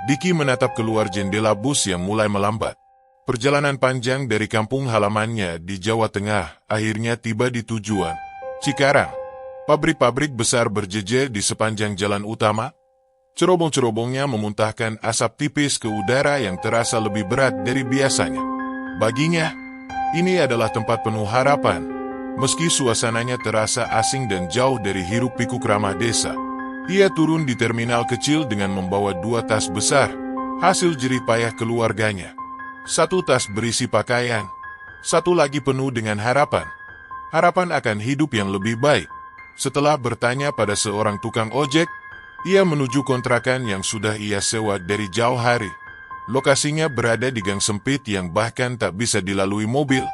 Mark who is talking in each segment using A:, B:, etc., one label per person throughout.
A: Diki menatap keluar jendela bus yang mulai melambat. Perjalanan panjang dari kampung halamannya di Jawa Tengah akhirnya tiba di tujuan, Cikarang. Pabrik-pabrik besar berjejer di sepanjang jalan utama. Cerobong-cerobongnya memuntahkan asap tipis ke udara yang terasa lebih berat dari biasanya. Baginya, ini adalah tempat penuh harapan, meski suasananya terasa asing dan jauh dari hiruk-pikuk ramah desa. Ia turun di terminal kecil dengan membawa 2 tas besar, hasil jerih payah keluarganya. 1 tas berisi pakaian, 1 lagi penuh dengan harapan. Harapan akan hidup yang lebih baik. Setelah bertanya pada seorang tukang ojek, ia menuju kontrakan yang sudah ia sewa dari jauh hari. Lokasinya berada di gang sempit yang bahkan tak bisa dilalui mobil,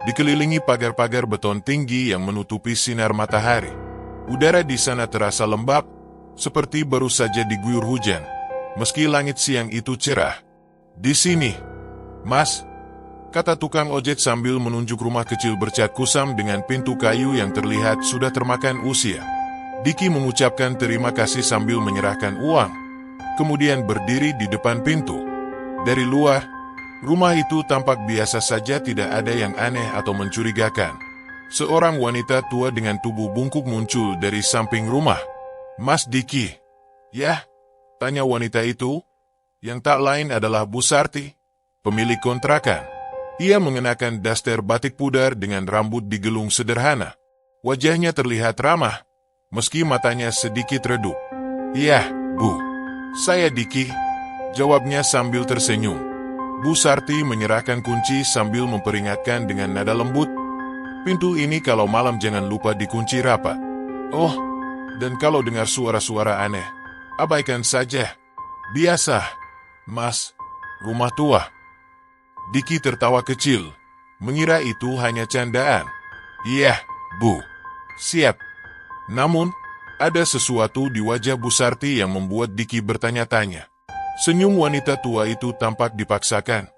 A: dikelilingi pagar-pagar beton tinggi yang menutupi sinar matahari. Udara di sana terasa lembab, seperti baru saja diguyur hujan, meski langit siang itu cerah. "Di sini, Mas," kata tukang ojek sambil menunjuk rumah kecil bercat kusam dengan pintu kayu yang terlihat sudah termakan usia. Diki mengucapkan terima kasih sambil menyerahkan uang, kemudian berdiri di depan pintu. Dari luar, rumah itu tampak biasa saja, tidak ada yang aneh atau mencurigakan. Seorang wanita tua dengan tubuh bungkuk muncul dari samping rumah. "Mas Diki?" "Yah," tanya wanita itu, yang tak lain adalah Bu Sarti, pemilik kontrakan. Ia mengenakan daster batik pudar dengan rambut digelung sederhana. Wajahnya terlihat ramah, meski matanya sedikit redup. "Iya, Bu. Saya Diki," jawabnya sambil tersenyum. Bu Sarti menyerahkan kunci sambil memperingatkan dengan nada lembut, "Pintu ini kalau malam jangan lupa dikunci rapat. Oh, dan kalau dengar suara-suara aneh, abaikan saja. Biasa, Mas, rumah tua." Diki tertawa kecil, mengira itu hanya candaan. "Iya, Bu. Siap." Namun, ada sesuatu di wajah Bu Sarti yang membuat Diki bertanya-tanya. Senyum wanita tua itu tampak dipaksakan,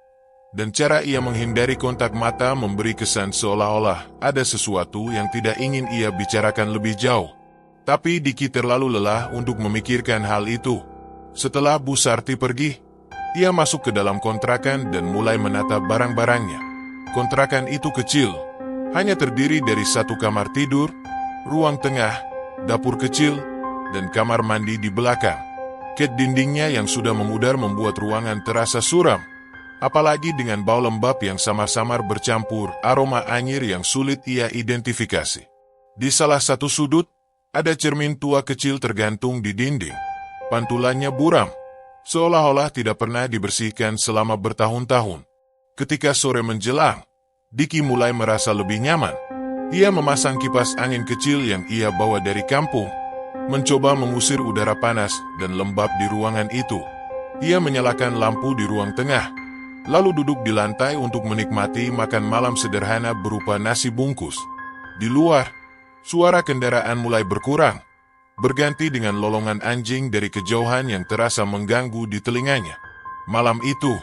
A: dan cara ia menghindari kontak mata memberi kesan seolah-olah ada sesuatu yang tidak ingin ia bicarakan lebih jauh. Tapi Diki terlalu lelah untuk memikirkan hal itu. Setelah Bu Sarti pergi, ia masuk ke dalam kontrakan dan mulai menata barang-barangnya. Kontrakan itu kecil, hanya terdiri dari 1 kamar tidur, ruang tengah, dapur kecil, dan kamar mandi di belakang. Ket dindingnya yang sudah memudar membuat ruangan terasa suram, apalagi dengan bau lembab yang samar-samar bercampur aroma anyir yang sulit ia identifikasi. Di salah satu sudut, ada cermin tua kecil tergantung di dinding. Pantulannya buram, seolah-olah tidak pernah dibersihkan selama bertahun-tahun. Ketika sore menjelang, Diki mulai merasa lebih nyaman. Ia memasang kipas angin kecil yang ia bawa dari kampung, mencoba mengusir udara panas dan lembab di ruangan itu. Ia menyalakan lampu di ruang tengah, lalu duduk di lantai untuk menikmati makan malam sederhana berupa nasi bungkus. Di luar, suara kendaraan mulai berkurang, berganti dengan lolongan anjing dari kejauhan yang terasa mengganggu di telinganya. Malam itu,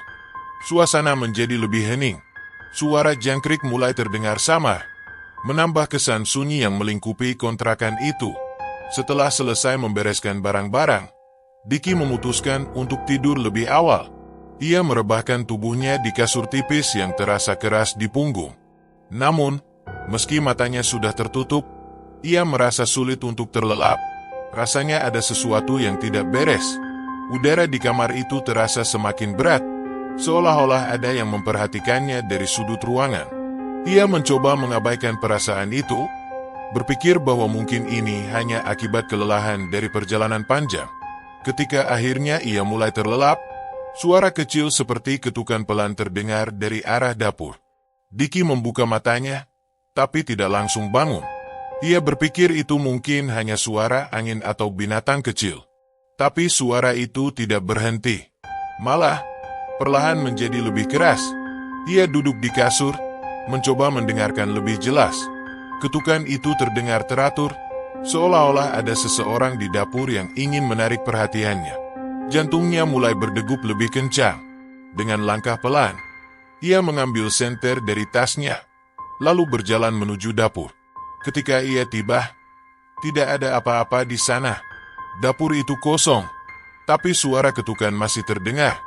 A: suasana menjadi lebih hening. Suara jangkrik mulai terdengar samar, menambah kesan sunyi yang melingkupi kontrakan itu. Setelah selesai membereskan barang-barang, Diki memutuskan untuk tidur lebih awal. Ia merebahkan tubuhnya di kasur tipis yang terasa keras di punggung. Namun, meski matanya sudah tertutup, ia merasa sulit untuk terlelap. Rasanya ada sesuatu yang tidak beres. Udara di kamar itu terasa semakin berat, seolah-olah ada yang memperhatikannya dari sudut ruangan. Ia mencoba mengabaikan perasaan itu, berpikir bahwa mungkin ini hanya akibat kelelahan dari perjalanan panjang. Ketika akhirnya ia mulai terlelap, suara kecil seperti ketukan pelan terdengar dari arah dapur. Diki membuka matanya, tapi tidak langsung bangun. Ia berpikir itu mungkin hanya suara angin atau binatang kecil. Tapi suara itu tidak berhenti. Malah, perlahan menjadi lebih keras. Ia duduk di kasur, mencoba mendengarkan lebih jelas. Ketukan itu terdengar teratur, seolah-olah ada seseorang di dapur yang ingin menarik perhatiannya. Jantungnya mulai berdegup lebih kencang. Dengan langkah pelan, ia mengambil senter dari tasnya, lalu berjalan menuju dapur. Ketika ia tiba, tidak ada apa-apa di sana. Dapur itu kosong. Tapi suara ketukan masih terdengar.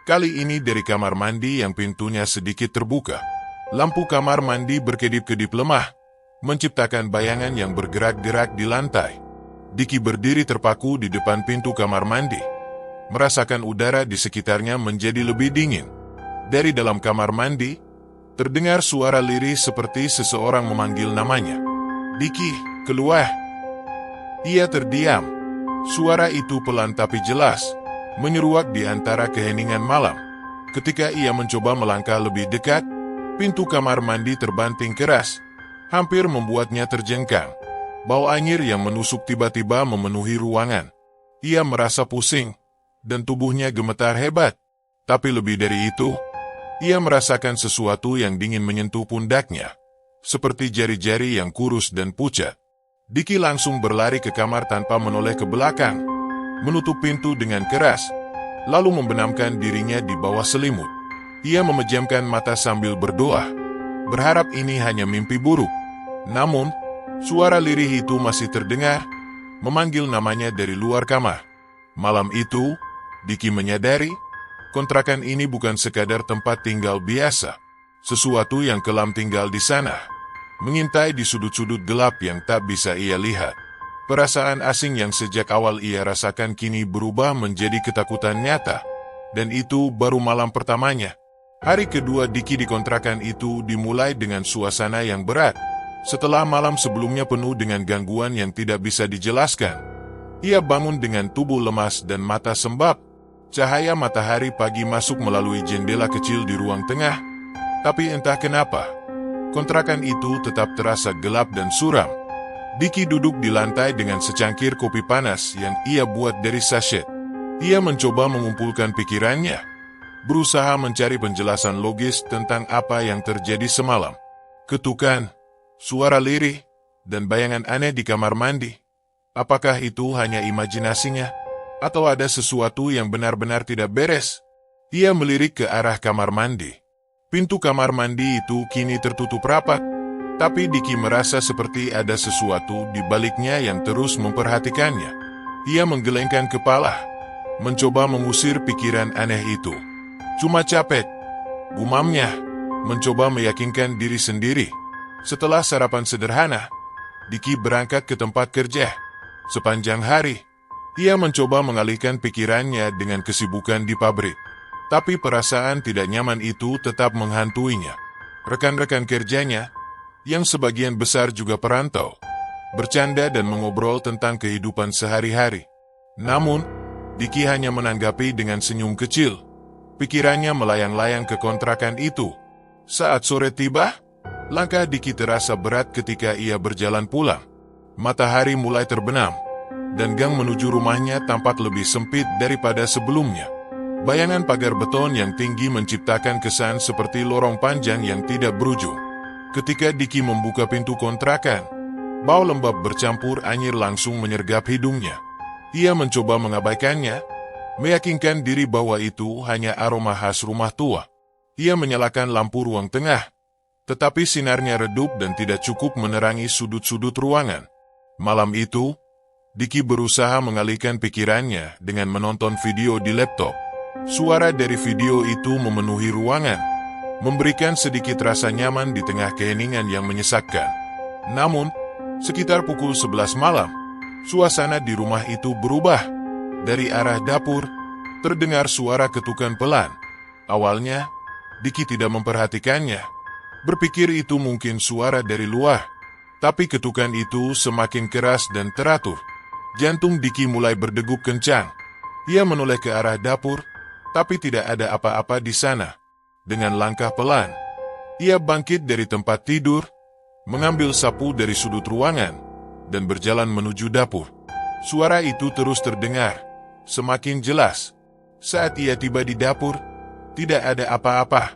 A: Kali ini dari kamar mandi yang pintunya sedikit terbuka. Lampu kamar mandi berkedip-kedip lemah, menciptakan bayangan yang bergerak-gerak di lantai. Diki berdiri terpaku di depan pintu kamar mandi, merasakan udara di sekitarnya menjadi lebih dingin. Dari dalam kamar mandi, terdengar suara lirih seperti seseorang memanggil namanya. "Diki, keluar!" Ia terdiam. Suara itu pelan tapi jelas, menyeruak di antara keheningan malam. Ketika ia mencoba melangkah lebih dekat, pintu kamar mandi terbanting keras, hampir membuatnya terjengkang. Bau anyir yang menusuk tiba-tiba memenuhi ruangan. Ia merasa pusing, dan tubuhnya gemetar hebat. Tapi lebih dari itu, ia merasakan sesuatu yang dingin menyentuh pundaknya, seperti jari-jari yang kurus dan pucat. Diki langsung berlari ke kamar tanpa menoleh ke belakang, menutup pintu dengan keras, lalu membenamkan dirinya di bawah selimut. Ia memejamkan mata sambil berdoa, berharap ini hanya mimpi buruk. Namun, suara lirih itu masih terdengar, memanggil namanya dari luar kamar. Malam itu, Diki menyadari, kontrakan ini bukan sekadar tempat tinggal biasa. Sesuatu yang kelam tinggal di sana, mengintai di sudut-sudut gelap yang tak bisa ia lihat. Perasaan asing yang sejak awal ia rasakan kini berubah menjadi ketakutan nyata. Dan itu baru malam pertamanya. Hari kedua Diki di kontrakan itu dimulai dengan suasana yang berat. Setelah malam sebelumnya penuh dengan gangguan yang tidak bisa dijelaskan, ia bangun dengan tubuh lemas dan mata sembab. Cahaya matahari pagi masuk melalui jendela kecil di ruang tengah. Tapi entah kenapa, kontrakan itu tetap terasa gelap dan suram. Diki duduk di lantai dengan secangkir kopi panas yang ia buat dari sachet. Ia mencoba mengumpulkan pikirannya, berusaha mencari penjelasan logis tentang apa yang terjadi semalam. Ketukan, suara lirih, dan bayangan aneh di kamar mandi. Apakah itu hanya imajinasinya? Atau ada sesuatu yang benar-benar tidak beres? Ia melirik ke arah kamar mandi. Pintu kamar mandi itu kini tertutup rapat, tapi Diki merasa seperti ada sesuatu di baliknya yang terus memperhatikannya. Ia menggelengkan kepala, mencoba mengusir pikiran aneh itu. "Cuma capek," gumamnya, mencoba meyakinkan diri sendiri. Setelah sarapan sederhana, Diki berangkat ke tempat kerja. Sepanjang hari, ia mencoba mengalihkan pikirannya dengan kesibukan di pabrik. Tapi perasaan tidak nyaman itu tetap menghantuinya. Rekan-rekan kerjanya, yang sebagian besar juga perantau, bercanda dan mengobrol tentang kehidupan sehari-hari. Namun, Diki hanya menanggapi dengan senyum kecil. Pikirannya melayang-layang ke kontrakan itu. Saat sore tiba, langkah Diki terasa berat ketika ia berjalan pulang. Matahari mulai terbenam, dan gang menuju rumahnya tampak lebih sempit daripada sebelumnya. Bayangan pagar beton yang tinggi menciptakan kesan seperti lorong panjang yang tidak berujung. Ketika Diki membuka pintu kontrakan, bau lembab bercampur anyir langsung menyergap hidungnya. Ia mencoba mengabaikannya, meyakinkan diri bahwa itu hanya aroma khas rumah tua. Ia menyalakan lampu ruang tengah, tetapi sinarnya redup dan tidak cukup menerangi sudut-sudut ruangan. Malam itu, Diki berusaha mengalihkan pikirannya dengan menonton video di laptop. Suara dari video itu memenuhi ruangan, memberikan sedikit rasa nyaman di tengah keheningan yang menyesakkan. Namun, sekitar pukul 11 malam, suasana di rumah itu berubah. Dari arah dapur, terdengar suara ketukan pelan. Awalnya, Diki tidak memperhatikannya, berpikir itu mungkin suara dari luar. Tapi ketukan itu semakin keras dan teratur. Jantung Diki mulai berdegup kencang. Ia menoleh ke arah dapur, tapi tidak ada apa-apa di sana. Dengan langkah pelan, ia bangkit dari tempat tidur, mengambil sapu dari sudut ruangan, dan berjalan menuju dapur. Suara itu terus terdengar, semakin jelas. Saat ia tiba di dapur, tidak ada apa-apa.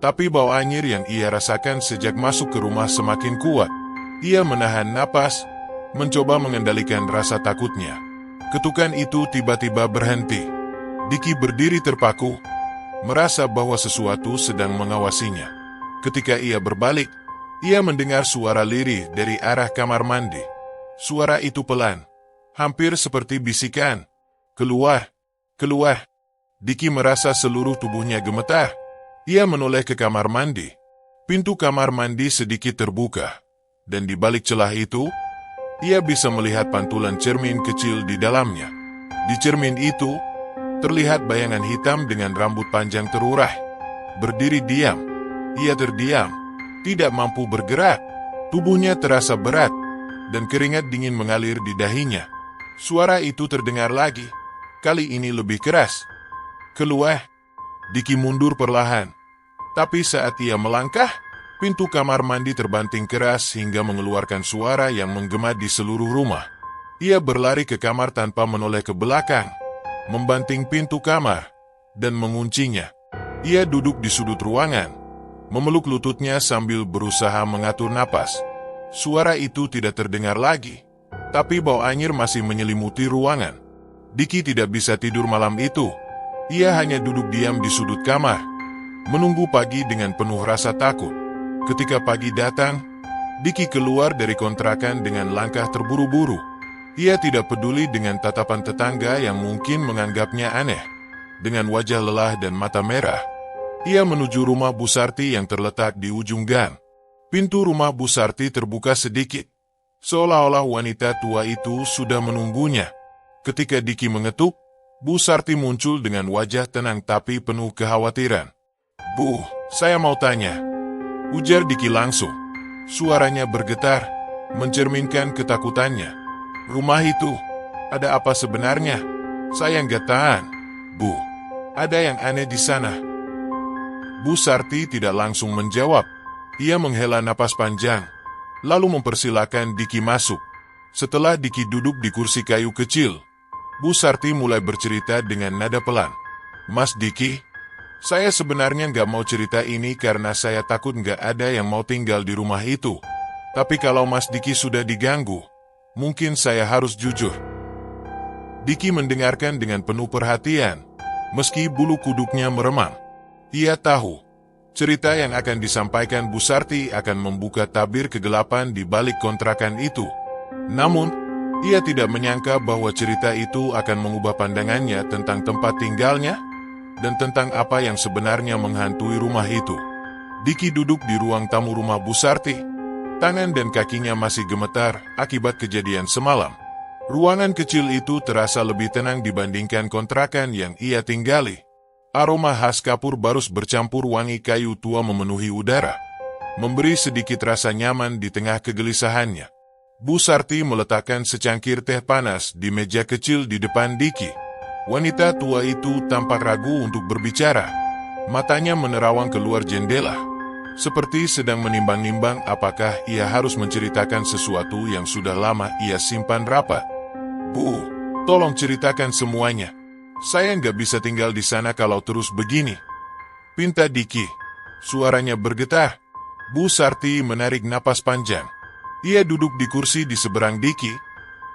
A: Tapi bau anyir yang ia rasakan sejak masuk ke rumah semakin kuat. Ia menahan napas, mencoba mengendalikan rasa takutnya. Ketukan itu tiba-tiba berhenti. Diki berdiri terpaku, merasa bahwa sesuatu sedang mengawasinya. Ketika ia berbalik, ia mendengar suara lirih dari arah kamar mandi. Suara itu pelan, hampir seperti bisikan. "Keluar!" Keluar. Diki merasa seluruh tubuhnya gemetar. Ia menoleh ke kamar mandi. Pintu kamar mandi sedikit terbuka. Dan di balik celah itu, ia bisa melihat pantulan cermin kecil di dalamnya. Di cermin itu, terlihat bayangan hitam dengan rambut panjang terurai. Berdiri diam. Ia terdiam, tidak mampu bergerak. Tubuhnya terasa berat, dan keringat dingin mengalir di dahinya. Suara itu terdengar lagi, kali ini lebih keras. Keluar. Diki mundur perlahan. Tapi saat ia melangkah, pintu kamar mandi terbanting keras hingga mengeluarkan suara yang menggema di seluruh rumah. Ia berlari ke kamar tanpa menoleh ke belakang, membanting pintu kamar, dan menguncinya. Ia duduk di sudut ruangan, memeluk lututnya sambil berusaha mengatur napas. Suara itu tidak terdengar lagi, tapi bau anyir masih menyelimuti ruangan. Diki tidak bisa tidur malam itu. Ia hanya duduk diam di sudut kamar, menunggu pagi dengan penuh rasa takut. Ketika pagi datang, Diki keluar dari kontrakan dengan langkah terburu-buru. Ia tidak peduli dengan tatapan tetangga yang mungkin menganggapnya aneh. Dengan wajah lelah dan mata merah, ia menuju rumah Bu Sarti yang terletak di ujung gang. Pintu rumah Bu Sarti terbuka sedikit, seolah-olah wanita tua itu sudah menunggunya. Ketika Diki mengetuk, Bu Sarti muncul dengan wajah tenang tapi penuh kekhawatiran. "Bu, saya mau tanya," ujar Diki langsung. Suaranya bergetar, mencerminkan ketakutannya. "Rumah itu, ada apa sebenarnya? Saya nggak tahan, Bu. Ada yang aneh di sana." Bu Sarti tidak langsung menjawab. Ia menghela napas panjang, lalu mempersilakan Diki masuk. Setelah Diki duduk di kursi kayu kecil, Bu Sarti mulai bercerita dengan nada pelan. "Mas Diki, saya sebenarnya nggak mau cerita ini karena saya takut nggak ada yang mau tinggal di rumah itu. Tapi kalau Mas Diki sudah diganggu, mungkin saya harus jujur." Diki mendengarkan dengan penuh perhatian, meski bulu kuduknya meremang. Ia tahu, cerita yang akan disampaikan Bu Sarti akan membuka tabir kegelapan di balik kontrakan itu. Namun, ia tidak menyangka bahwa cerita itu akan mengubah pandangannya tentang tempat tinggalnya dan tentang apa yang sebenarnya menghantui rumah itu. Diki duduk di ruang tamu rumah Bu Sarti. Tangan dan kakinya masih gemetar akibat kejadian semalam. Ruangan kecil itu terasa lebih tenang dibandingkan kontrakan yang ia tinggali. Aroma khas kapur barus bercampur wangi kayu tua memenuhi udara, memberi sedikit rasa nyaman di tengah kegelisahannya. Bu Sarti meletakkan secangkir teh panas di meja kecil di depan Diki. Wanita tua itu tampak ragu untuk berbicara. Matanya menerawang keluar jendela, seperti sedang menimbang-nimbang apakah ia harus menceritakan sesuatu yang sudah lama ia simpan rapat. "Bu, tolong ceritakan semuanya. Saya nggak bisa tinggal di sana kalau terus begini," pinta Diki. Suaranya bergetar. Bu Sarti menarik napas panjang. Ia duduk di kursi di seberang Diki,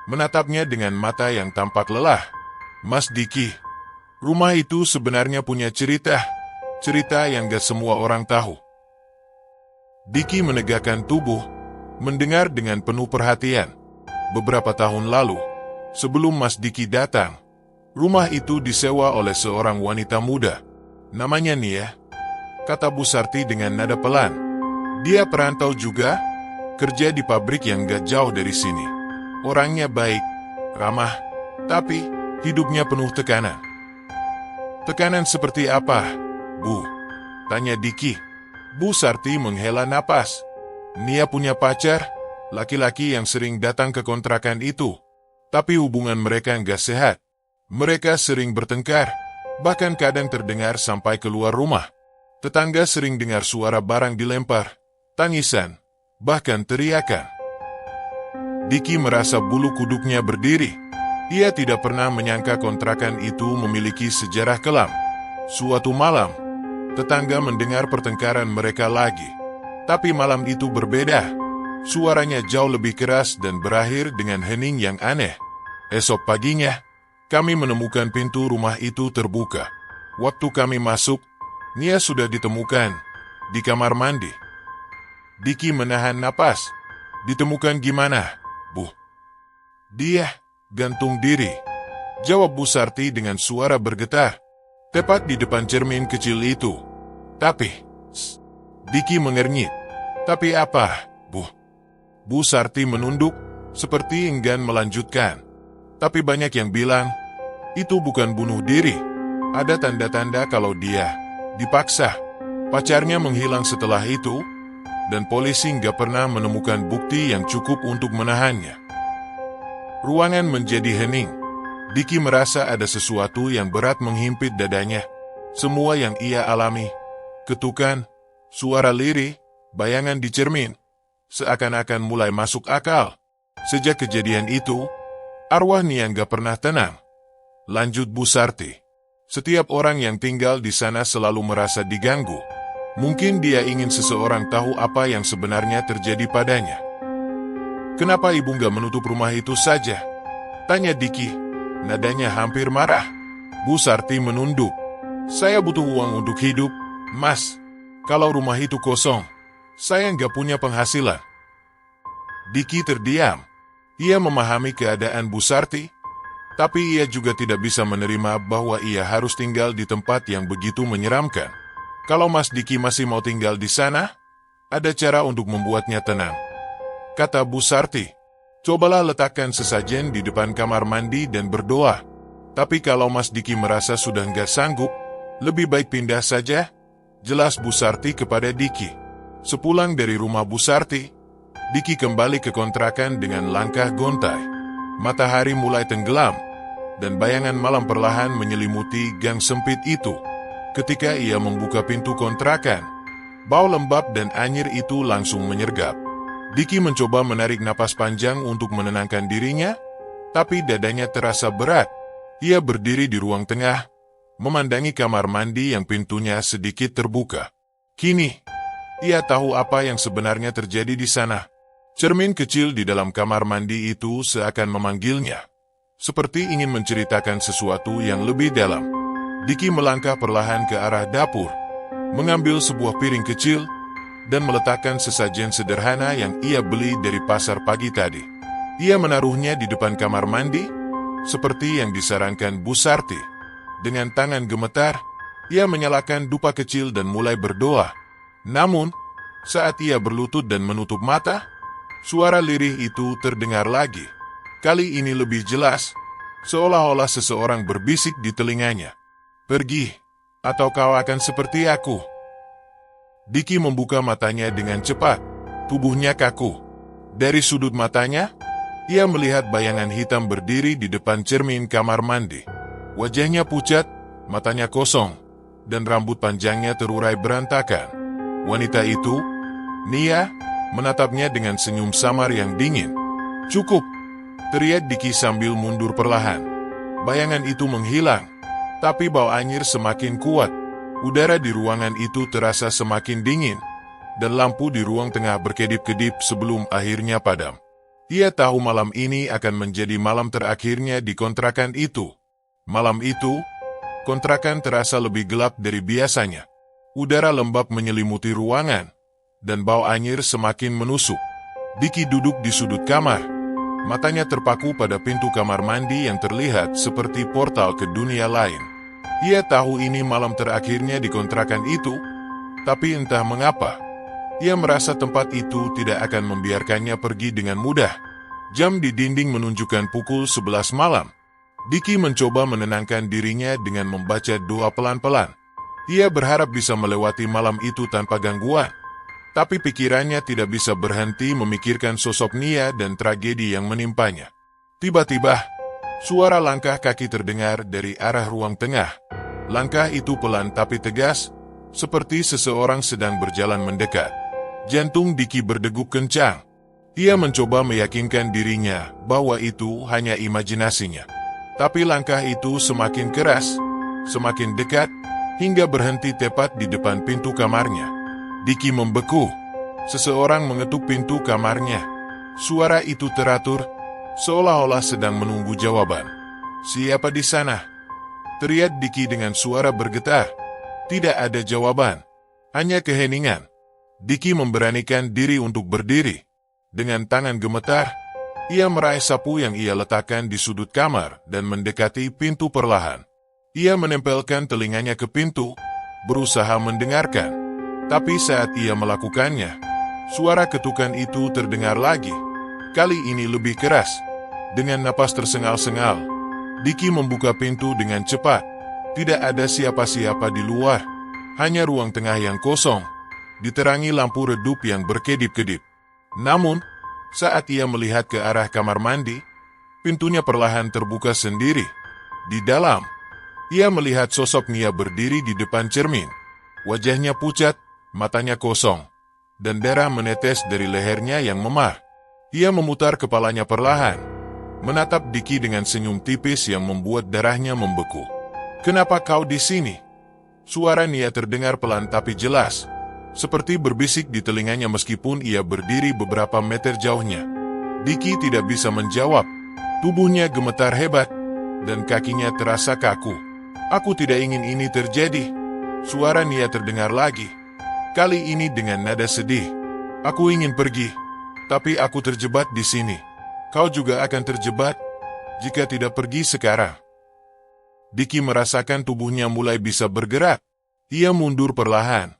A: menatapnya dengan mata yang tampak lelah. "Mas Diki, rumah itu sebenarnya punya cerita yang gak semua orang tahu." Diki menegakkan tubuh, mendengar dengan penuh perhatian. Beberapa tahun lalu, sebelum Mas Diki datang, rumah itu disewa oleh seorang wanita muda. "Namanya Nia," kata Bu Sarti dengan nada pelan. "Dia perantau juga, kerja di pabrik yang gak jauh dari sini. Orangnya baik, ramah, tapi hidupnya penuh tekanan." "Tekanan seperti apa, Bu?" tanya Diki. Bu Sarti menghela napas. "Nia punya pacar, laki-laki yang sering datang ke kontrakan itu. Tapi hubungan mereka gak sehat. Mereka sering bertengkar, bahkan kadang terdengar sampai keluar rumah. Tetangga sering dengar suara barang dilempar, tangisan, bahkan teriakan." Diki merasa bulu kuduknya berdiri. Ia tidak pernah menyangka kontrakan itu memiliki sejarah kelam. Suatu malam, tetangga mendengar pertengkaran mereka lagi. Tapi malam itu berbeda. Suaranya jauh lebih keras dan berakhir dengan hening yang aneh. Esok paginya, kami menemukan pintu rumah itu terbuka. Waktu kami masuk, Nia sudah ditemukan di kamar mandi. Diki menahan napas. "Ditemukan gimana, Bu?" "Dia gantung diri," Jawab Bu Sarti dengan suara bergetar, tepat di depan cermin kecil itu. Tapi, Diki mengernyit. Tapi apa, Bu? Bu Sarti menunduk, seperti enggan melanjutkan. Tapi banyak yang bilang, itu bukan bunuh diri. Ada tanda-tanda kalau dia dipaksa. Pacarnya menghilang setelah itu, dan polisi nggak pernah menemukan bukti yang cukup untuk menahannya. Ruangan menjadi hening. Diki merasa ada sesuatu yang berat menghimpit dadanya. Semua yang ia alami, ketukan, suara lirih, bayangan di cermin, seakan-akan mulai masuk akal. Sejak kejadian itu, arwah Nia nggak pernah tenang. Lanjut Bu Sarti. Setiap orang yang tinggal di sana selalu merasa diganggu. Mungkin dia ingin seseorang tahu apa yang sebenarnya terjadi padanya. Kenapa ibu nggak menutup rumah itu saja? Tanya Diki. Nadanya hampir marah. Bu Sarti menunduk. Saya butuh uang untuk hidup, Mas. Kalau rumah itu kosong, saya nggak punya penghasilan. Diki terdiam. Ia memahami keadaan Bu Sarti, tapi ia juga tidak bisa menerima bahwa ia harus tinggal di tempat yang begitu menyeramkan. Kalau Mas Diki masih mau tinggal di sana, ada cara untuk membuatnya tenang. Kata Bu Sarti, cobalah letakkan sesajen di depan kamar mandi dan berdoa. Tapi kalau Mas Diki merasa sudah nggak sanggup, lebih baik pindah saja, jelas Bu Sarti kepada Diki. Sepulang dari rumah Bu Sarti, Diki kembali ke kontrakan dengan langkah gontai. Matahari mulai tenggelam, dan bayangan malam perlahan menyelimuti gang sempit itu. Ketika ia membuka pintu kontrakan, bau lembab dan anyir itu langsung menyergap. Diki mencoba menarik napas panjang untuk menenangkan dirinya, tapi dadanya terasa berat. Ia berdiri di ruang tengah, memandangi kamar mandi yang pintunya sedikit terbuka. Kini, ia tahu apa yang sebenarnya terjadi di sana. Cermin kecil di dalam kamar mandi itu seakan memanggilnya, seperti ingin menceritakan sesuatu yang lebih dalam. Diki melangkah perlahan ke arah dapur, mengambil sebuah piring kecil, dan meletakkan sesajen sederhana yang ia beli dari pasar pagi tadi. Ia menaruhnya di depan kamar mandi, seperti yang disarankan Bu Sarti. Dengan tangan gemetar, ia menyalakan dupa kecil dan mulai berdoa. Namun, saat ia berlutut dan menutup mata, suara lirih itu terdengar lagi. Kali ini lebih jelas, seolah-olah seseorang berbisik di telinganya. Pergi, atau kau akan seperti aku. Diki membuka matanya dengan cepat, tubuhnya kaku. Dari sudut matanya, ia melihat bayangan hitam berdiri di depan cermin kamar mandi. Wajahnya pucat, matanya kosong, dan rambut panjangnya terurai berantakan. Wanita itu, Nia, menatapnya dengan senyum samar yang dingin. Cukup, teriak Diki sambil mundur perlahan. Bayangan itu menghilang, tapi bau anyir semakin kuat. Udara di ruangan itu terasa semakin dingin, dan lampu di ruang tengah berkedip-kedip sebelum akhirnya padam. Ia tahu malam ini akan menjadi malam terakhirnya di kontrakan itu. Malam itu, kontrakan terasa lebih gelap dari biasanya. Udara lembab menyelimuti ruangan, dan bau anyir semakin menusuk. Diki duduk di sudut kamar. Matanya terpaku pada pintu kamar mandi yang terlihat seperti portal ke dunia lain. Ia tahu ini malam terakhirnya di kontrakan itu, tapi entah mengapa, ia merasa tempat itu tidak akan membiarkannya pergi dengan mudah. Jam di dinding menunjukkan pukul 11 malam. Diki mencoba menenangkan dirinya dengan membaca doa pelan-pelan. Ia berharap bisa melewati malam itu tanpa gangguan. Tapi pikirannya tidak bisa berhenti memikirkan sosok Nia dan tragedi yang menimpanya. Tiba-tiba, suara langkah kaki terdengar dari arah ruang tengah. Langkah itu pelan tapi tegas, seperti seseorang sedang berjalan mendekat. Jantung Diki berdegup kencang. Ia mencoba meyakinkan dirinya bahwa itu hanya imajinasinya. Tapi langkah itu semakin keras, semakin dekat, hingga berhenti tepat di depan pintu kamarnya. Diki membeku. Seseorang mengetuk pintu kamarnya. Suara itu teratur, seolah-olah sedang menunggu jawaban. "Siapa di sana?" teriak Diki dengan suara bergetar. Tidak ada jawaban, hanya keheningan. Diki memberanikan diri untuk berdiri. Dengan tangan gemetar, Ia meraih sapu yang ia letakkan di sudut kamar dan mendekati pintu perlahan. Ia menempelkan telinganya ke pintu, berusaha mendengarkan. Tapi saat ia melakukannya, suara ketukan itu terdengar lagi. Kali ini lebih keras. Dengan napas tersengal-sengal, Diki membuka pintu dengan cepat. Tidak ada siapa-siapa di luar. Hanya ruang tengah yang kosong, diterangi lampu redup yang berkedip-kedip. Namun, saat ia melihat ke arah kamar mandi, pintunya perlahan terbuka sendiri. Di dalam, ia melihat sosok Nia berdiri di depan cermin. Wajahnya pucat, matanya kosong, dan darah menetes dari lehernya yang memar. Ia memutar kepalanya perlahan, menatap Diki dengan senyum tipis yang membuat darahnya membeku. "Kenapa kau di sini?" Suara Nia terdengar pelan tapi jelas, seperti berbisik di telinganya meskipun ia berdiri beberapa meter jauhnya. Diki tidak bisa menjawab. Tubuhnya gemetar hebat, dan kakinya terasa kaku. "Aku tidak ingin ini terjadi." Suara Nia terdengar lagi, kali ini dengan nada sedih. "Aku ingin pergi, tapi aku terjebak di sini. Kau juga akan terjebak jika tidak pergi sekarang." Diki merasakan tubuhnya mulai bisa bergerak. Ia mundur perlahan.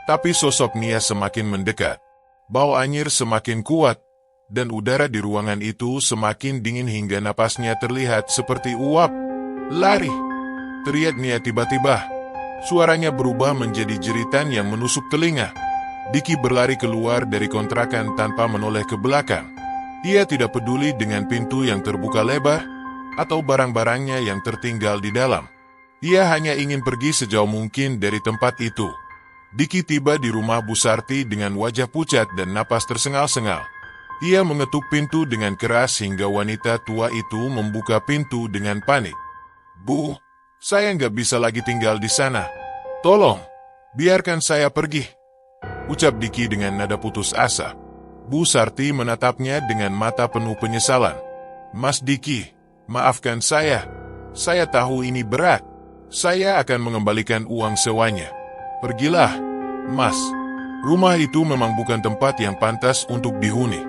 A: Tapi sosok Nia semakin mendekat. Bau anyir semakin kuat, dan udara di ruangan itu semakin dingin hingga napasnya terlihat seperti uap. "Lari!" teriak Nia tiba-tiba. Suaranya berubah menjadi jeritan yang menusuk telinga. Diki berlari keluar dari kontrakan tanpa menoleh ke belakang. Ia tidak peduli dengan pintu yang terbuka lebar, atau barang-barangnya yang tertinggal di dalam. Ia hanya ingin pergi sejauh mungkin dari tempat itu. Diki tiba di rumah Bu Sarti dengan wajah pucat dan napas tersengal-sengal. Ia mengetuk pintu dengan keras hingga wanita tua itu membuka pintu dengan panik. "Bu, saya nggak bisa lagi tinggal di sana. Tolong, biarkan saya pergi," ucap Diki dengan nada putus asa. Bu Sarti menatapnya dengan mata penuh penyesalan. "Mas Diki, maafkan saya. Saya tahu ini berat. Saya akan mengembalikan uang sewanya. Pergilah, Mas. Rumah itu memang bukan tempat yang pantas untuk dihuni."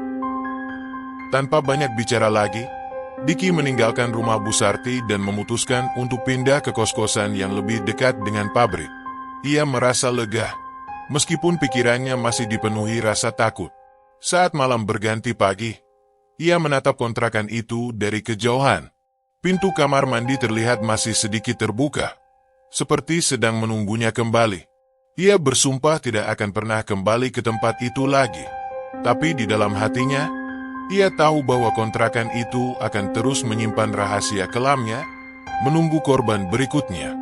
A: Tanpa banyak bicara lagi, Diki meninggalkan rumah Bu Sarti dan memutuskan untuk pindah ke kos-kosan yang lebih dekat dengan pabrik. Ia merasa lega, meskipun pikirannya masih dipenuhi rasa takut. Saat malam berganti pagi, ia menatap kontrakan itu dari kejauhan. Pintu kamar mandi terlihat masih sedikit terbuka, seperti sedang menunggunya kembali. Ia bersumpah tidak akan pernah kembali ke tempat itu lagi. Tapi di dalam hatinya, ia tahu bahwa kontrakan itu akan terus menyimpan rahasia kelamnya, menunggu korban berikutnya.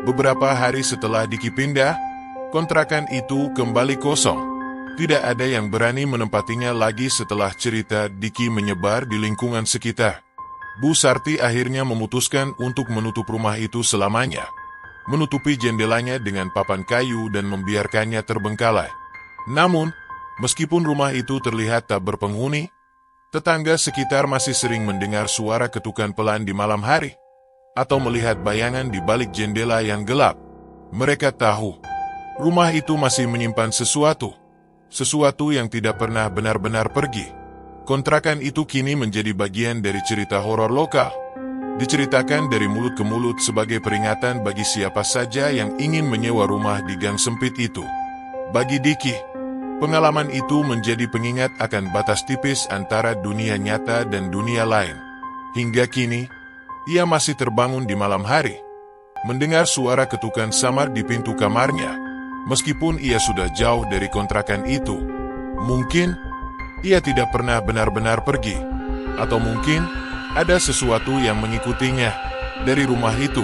A: Beberapa hari setelah Diki pindah, kontrakan itu kembali kosong. Tidak ada yang berani menempatinya lagi setelah cerita Diki menyebar di lingkungan sekitar. Bu Sarti akhirnya memutuskan untuk menutup rumah itu selamanya. Menutupi jendelanya dengan papan kayu dan membiarkannya terbengkalai. Namun, meskipun rumah itu terlihat tak berpenghuni, tetangga sekitar masih sering mendengar suara ketukan pelan di malam hari, atau melihat bayangan di balik jendela yang gelap. Mereka tahu, rumah itu masih menyimpan sesuatu yang tidak pernah benar-benar pergi. Kontrakan itu kini menjadi bagian dari cerita horor lokal. Diceritakan dari mulut ke mulut sebagai peringatan bagi siapa saja yang ingin menyewa rumah di gang sempit itu. Bagi Diki, pengalaman itu menjadi pengingat akan batas tipis antara dunia nyata dan dunia lain. Hingga kini, ia masih terbangun di malam hari, mendengar suara ketukan samar di pintu kamarnya, meskipun ia sudah jauh dari kontrakan itu. Mungkin, ia tidak pernah benar-benar pergi, atau mungkin ada sesuatu yang mengikutinya dari rumah itu.